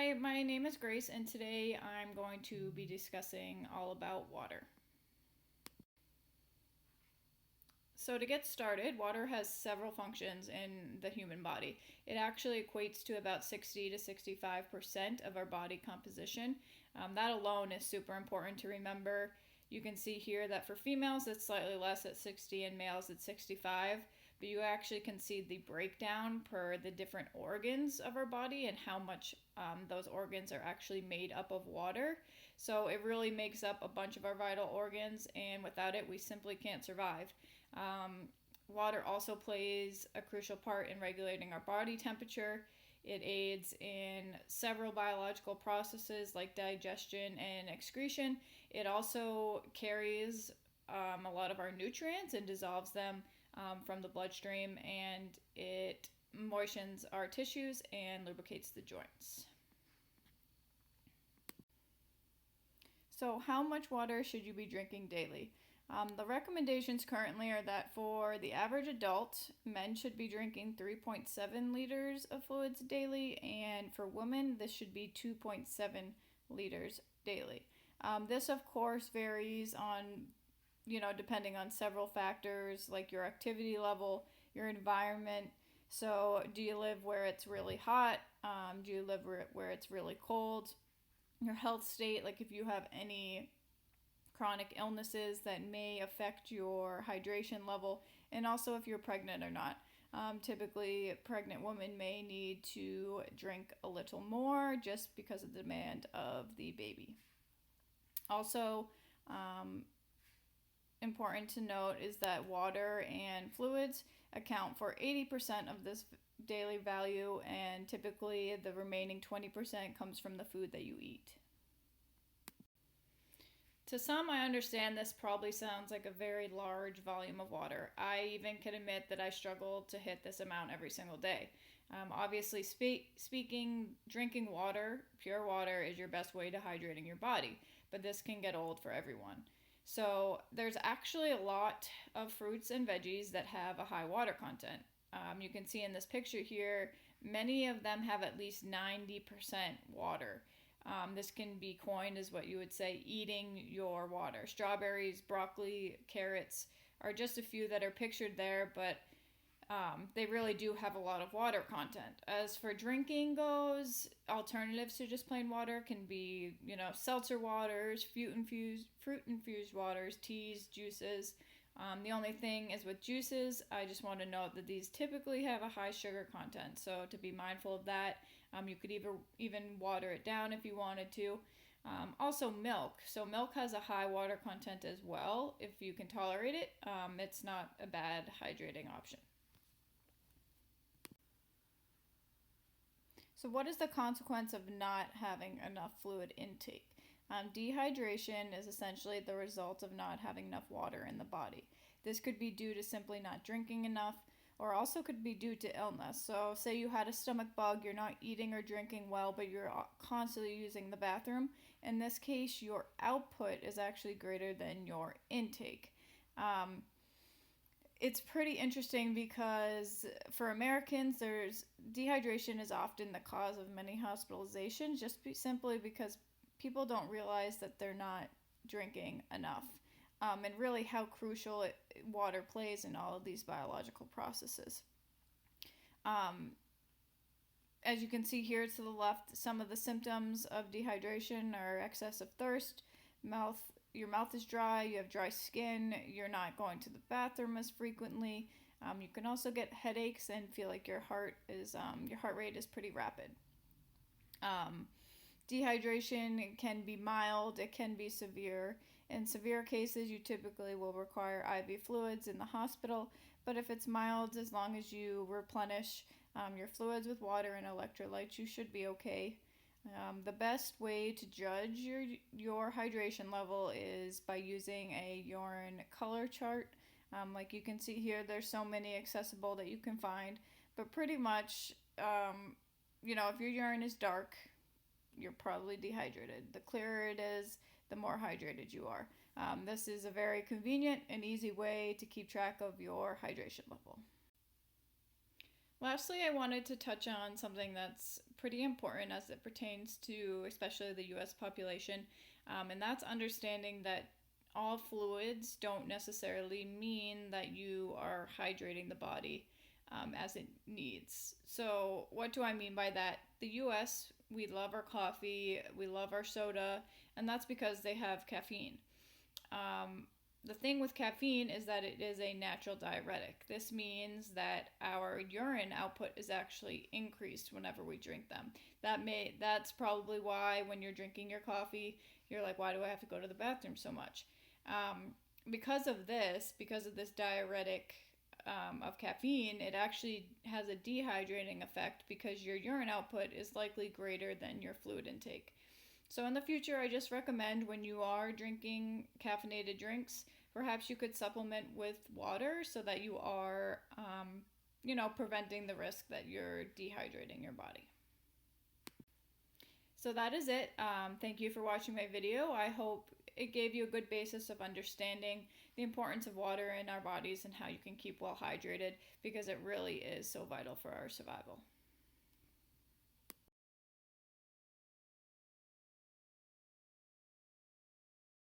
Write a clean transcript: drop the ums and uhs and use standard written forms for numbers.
Hi, my name is Grace, and today I'm going to be discussing all about water. So, to get started, water has several functions in the human body. It actually equates to about 60 to 65% of our body composition. That alone is super important to remember. You can see here that for females it's slightly less at 60 and males at 65, but you actually can see the breakdown per the different organs of our body and how much those organs are actually made up of water. So it really makes up a bunch of our vital organs, and without it, we simply can't survive. Water also plays a crucial part in regulating our body temperature. It aids in several biological processes like digestion and excretion. It also carries a lot of our nutrients and dissolves them from the bloodstream, and it moistens our tissues and lubricates the joints. So, how much water should you be drinking daily? The recommendations currently are that for the average adult, men should be drinking 3.7 liters of fluids daily, and for women, this should be 2.7 liters daily. This, of course, varies on, depending on several factors like your activity level, your environment. So, do you live where it's really hot? Do you live where it's really cold? Your health state, like if you have any chronic illnesses that may affect your hydration level, and also if you're pregnant or not. Typically, a pregnant women may need to drink a little more just because of the demand of the baby. Also, important to note is that water and fluids account for 80% of this daily value, and typically the remaining 20% comes from the food that you eat. To some, I understand this probably sounds like a very large volume of water. I even can admit that I struggle to hit this amount every single day. Obviously, speaking, drinking water, pure water, is your best way to hydrating your body, but this can get old for everyone. So, there's actually a lot of fruits and veggies that have a high water content. You can see in this picture here, many of them have at least 90% water. This can be coined as what you would say eating your water. Strawberries, broccoli, carrots are just a few that are pictured there, but they really do have a lot of water content. As for drinking goes, alternatives to just plain water can be, seltzer waters, fruit infused waters, teas, juices. The only thing is with juices, I just want to note that these typically have a high sugar content, so to be mindful of that. You could even water it down if you wanted to. Also, milk. So, milk has a high water content as well. If you can tolerate it, it's not a bad hydrating option. So, what is the consequence of not having enough fluid intake? Dehydration is essentially the result of not having enough water in the body. This could be due to simply not drinking enough, or also could be due to illness. So, say you had a stomach bug, you're not eating or drinking well, but you're constantly using the bathroom. In this case, your output is actually greater than your intake. Um, it's pretty interesting because for Americans, there's dehydration is often the cause of many hospitalizations, simply because people don't realize that they're not drinking enough, and really how crucial water plays in all of these biological processes. Um, as you can see here to the left, some of the symptoms of dehydration are excess of thirst, mouth your mouth is dry, you have dry skin, you're not going to the bathroom as frequently. You can also get headaches and feel like your heart rate is pretty rapid. Um, Dehydration can be mild, it can be severe. In severe cases, you typically will require IV fluids in the hospital, but if it's mild, as long as you replenish your fluids with water and electrolytes, you should be okay. The best way to judge your hydration level is by using a urine color chart. Like you can see here, there's so many accessible that you can find, but pretty much, if your urine is dark, you're probably dehydrated. The clearer it is, the more hydrated you are. This is a very convenient and easy way to keep track of your hydration level. Lastly, I wanted to touch on something that's pretty important as it pertains to especially the US population, and that's understanding that all fluids don't necessarily mean that you are hydrating the body as it needs. So, what do I mean by that? The US, we love our coffee, we love our soda, and that's because they have caffeine. The thing with caffeine is that it is a natural diuretic. This means that our urine output is actually increased whenever we drink them. That's probably why when you're drinking your coffee, you're like, why do I have to go to the bathroom so much? Because of this diuretic of caffeine, it actually has a dehydrating effect because your urine output is likely greater than your fluid intake. So in the future, I just recommend when you are drinking caffeinated drinks, perhaps you could supplement with water so that you are, preventing the risk that you're dehydrating your body. So that is it. Thank you for watching my video. I hope it gave you a good basis of understanding the importance of water in our bodies and how you can keep well hydrated because it really is so vital for our survival.